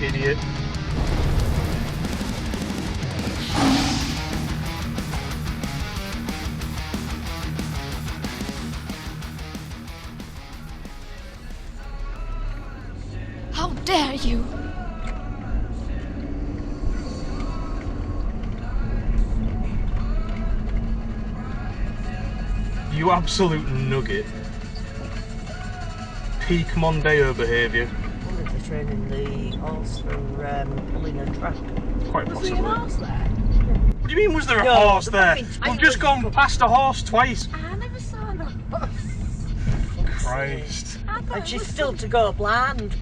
Idiot. How dare you! You absolute nugget. Peak Mondeo behaviour. Wanted to train in the horse for pulling a track. Quite Was possibly. there an horse there? What do you mean, was there a No, horse the there? fucking We've just gone past a horse twice. I never saw an horse. Christ. I thought And it she's was still some- to go blind.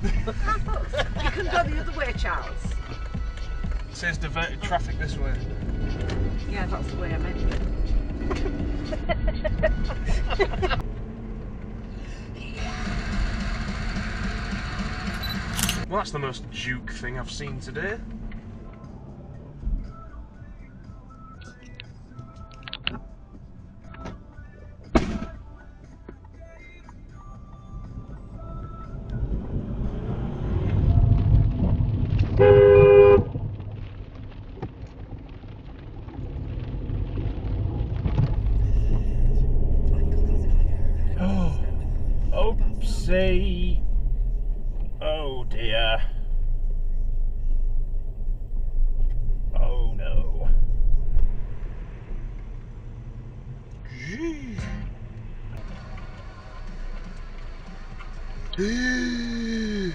I thought you can go the other way, Charles. It says diverted traffic this way. Yeah, that's the way I meant it. Well, that's the most Duke thing I've seen today. Oh, oopsie. Oh dear. Oh no. Gee.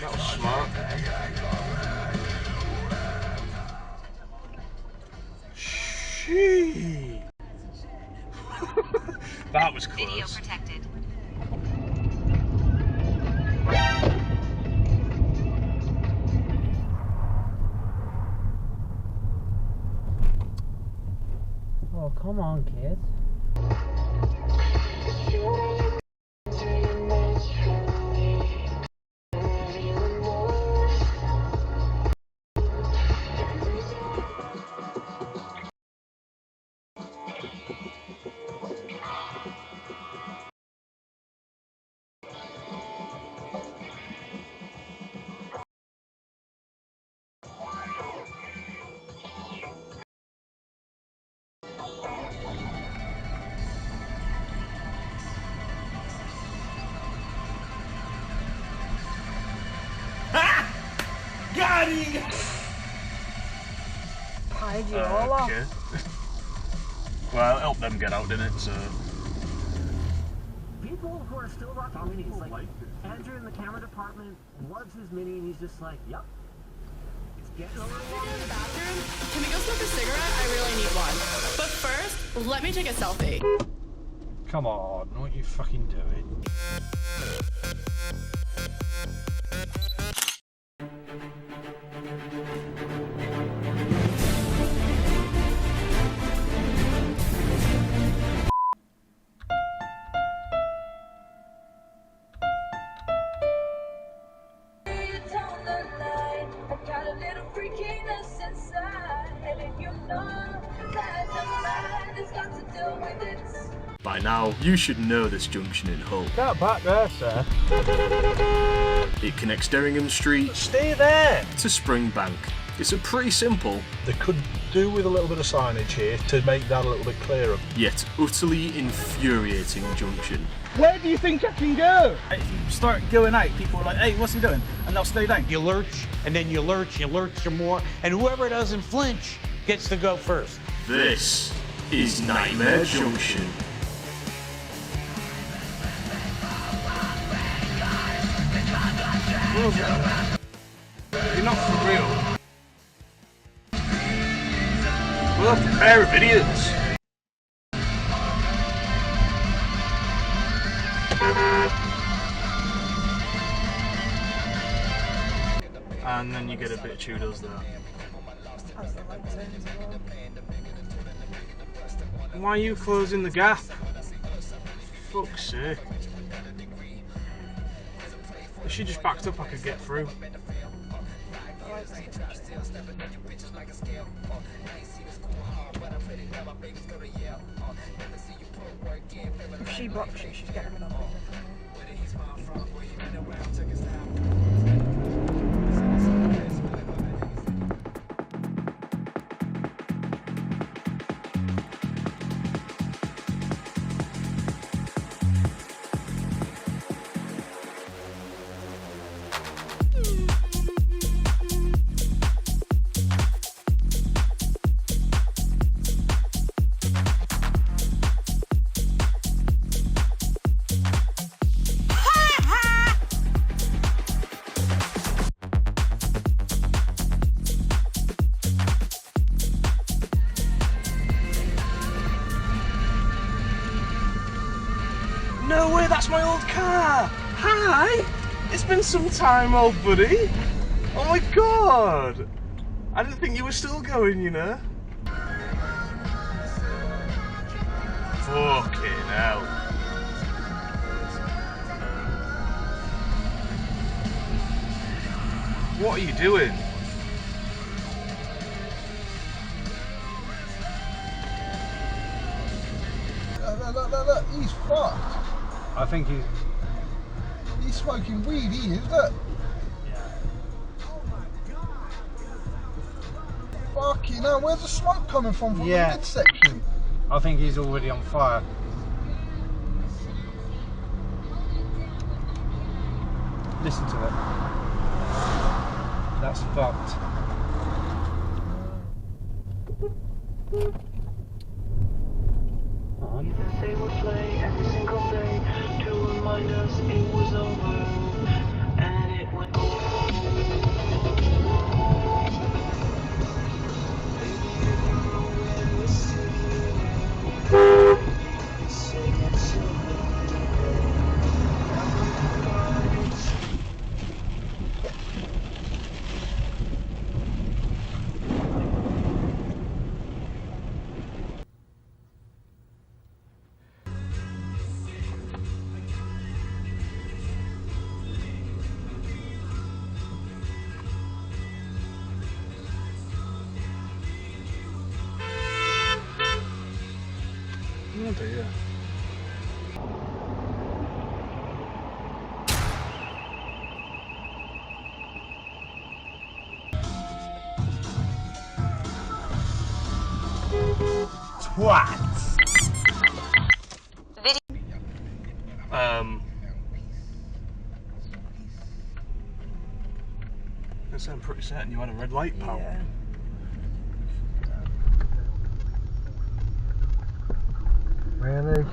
That was smart. Gee. That was close. Video protected. Oh, come on, kids. Got him! Hide you all off. Okay. Well, it helped them get out, didn't it? So. People who are still rocking minis, like Andrew in the camera department loves his mini and he's just like, yep. It's getting a little long. In the bathroom? Can we go smoke a cigarette? I really need one. But first, let me take a selfie. Come on, what are you fucking doing? By now, you should know this junction in Hull. Get back there, sir. It connects Derringham Street Stay there. to Springbank. It's a pretty simple, They could do with a little bit of signage here to make that a little bit clearer. yet utterly infuriating junction. Where do you think I can go? If you start going out, people are like, hey, what's he doing? And they'll slow down. You lurch, and then you lurch some more, and whoever doesn't flinch gets to go first. This is Nightmare Junction. Rover, you're not for real. We'll have to pair of idiots. And then you get a bit of Tudors there. Why are you closing the gap? Fuck's sake. If she just backed up, I could get through. she blocks you, she's getting rid of it. No way, that's my old car! Hi! It's been some time, old buddy! Oh my god! I didn't think you were still going, you know? Fucking hell. What are you doing? Look, he's fucked. I think He's smoking weed, he is, look. Fucking hell, where's the smoke coming from the midsection? I think he's already on fire. Listen to it. That's fucked. They would play every single day to remind us it was over, and it went Oh dear. Twats! Guess I'm pretty certain you had a red light, pal. Yeah. Really?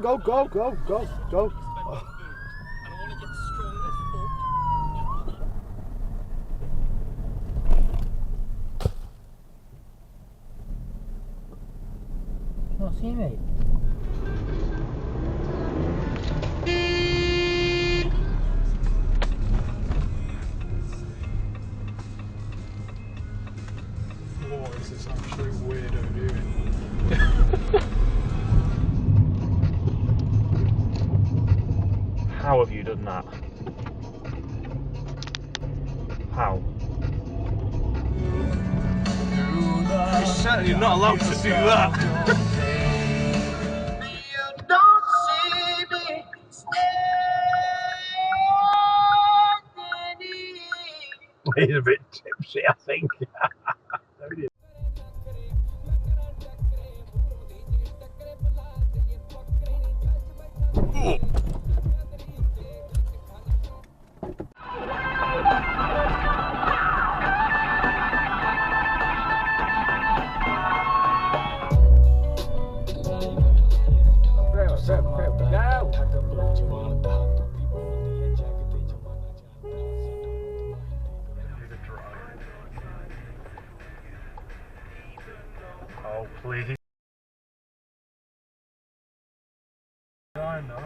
Go. Go. No, go. Can't see me. What is this absolute weirdo doing? How have you done that? How? You're certainly not allowed to do that. He's a bit tipsy, I think. Oh, please. I know.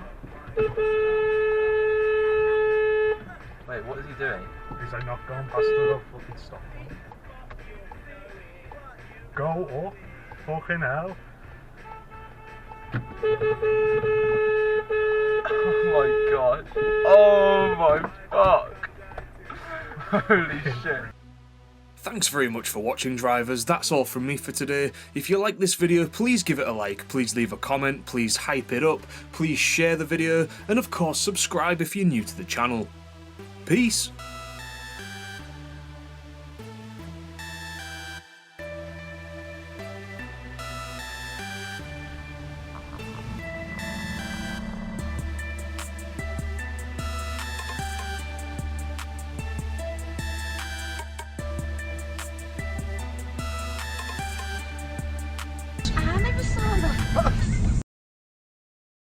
Wait, what is he doing? Is I not going past the fucking stop? Go up, fucking hell. Oh my god. Oh my fuck. Holy shit. Thanks very much for watching, drivers. That's all from me for today. If you like this video, please give it a like, please leave a comment, please hype it up, please share the video, and of course subscribe if you're new to the channel. Peace! I never saw that.